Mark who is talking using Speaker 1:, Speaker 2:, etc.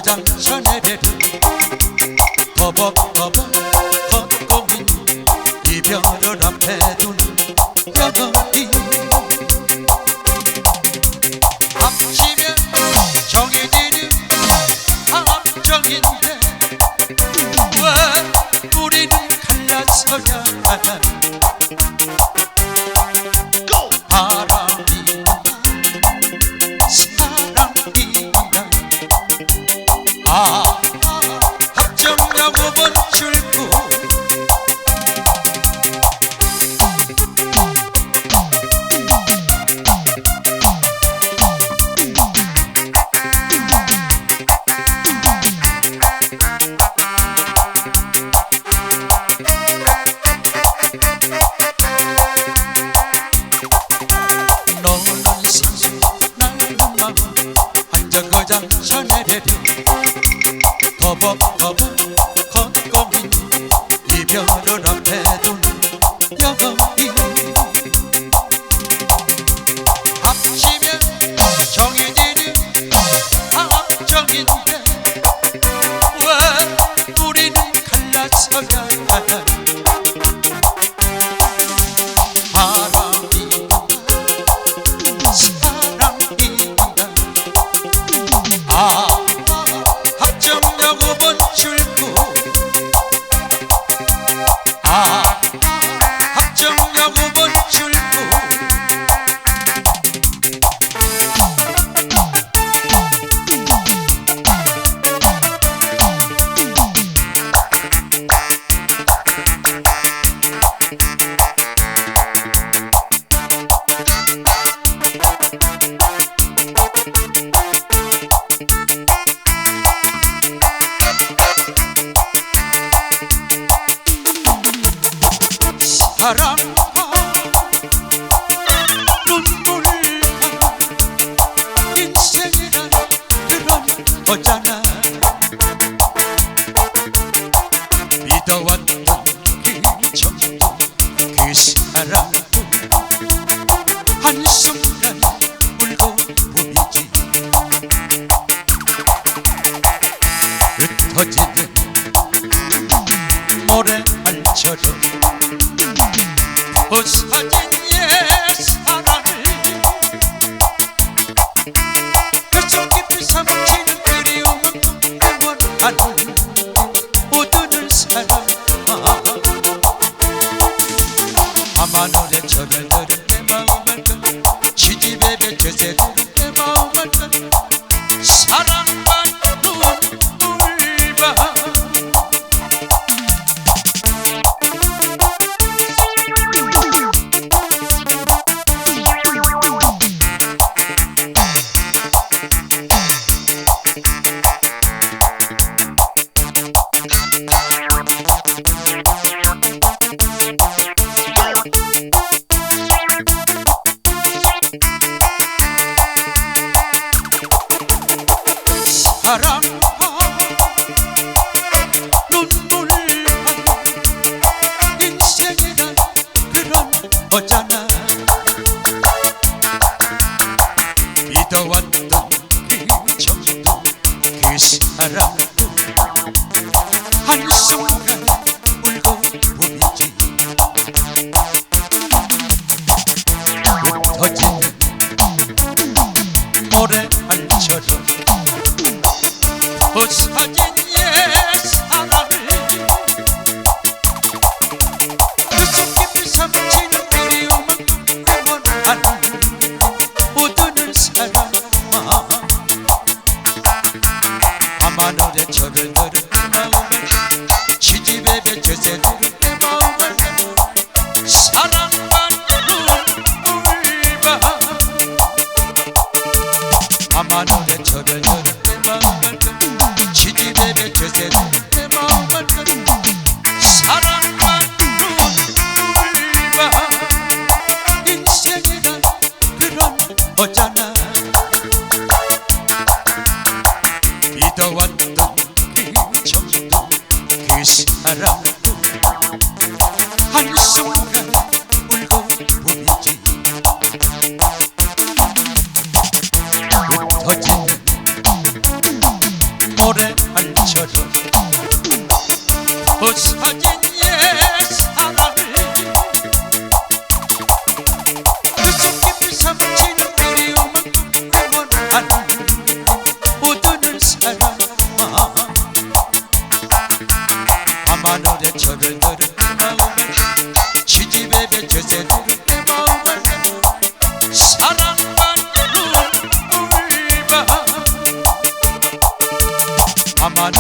Speaker 1: 정거장 샤넬레를 버벅버벅 걷고 있는 이별을 앞에 둔 여인. 합치면 정해지는 함정인데 왜 우리는 갈라서야 하나. 바람이나 사랑이나 합정하고 번출구. 너는 상수 나는 마음 한 정거장 샤넬레를 버벅버벅 걷고 있는 이별을 앞에 둔 여인. 합치면 정해지는 함정인데 왜 우리는 갈라서야 하나. 바람이나 사랑이나 합정하고 번출구. 합정하고 번출구. 사랑과 눈물과 인생이란 그런 거잖아. 믿어왔던 그 정도 그 사랑도 한순간 울고 보이지. 흩어지는 모래알처럼 부서진 옛사랑을 뱃속 깊이 삼키는 그리움은 영원한 모두를 사랑. 밤하늘에 절을 들은 내 마음을 시집에 뱉어새 들은 내 마음을 사랑만 눈물봐. 사랑과 눈물과 인생이란 그런 거잖아. 믿어왔던 그 정도 그 사랑도 한순간 울고 보이지. 흩어지는 모래알처럼 부서진 옛사랑을 뱃속 깊이 삼키는 그리움은 영원한 모두를 사랑. 밤하늘에 절을 들은 내 마음을 시집에 뱉어새 들은 내 마음을 사랑만 눈물봐. 밤하늘에 절을 들은 내 마음을 시집에 뱉어새 들은 내 마음을 사랑만 눈물봐. 인생이란 그런 거잖아. 믿어왔던 그 정도 그 사랑도 한순간 울고 보이지. 흩어지는 모래 밤하늘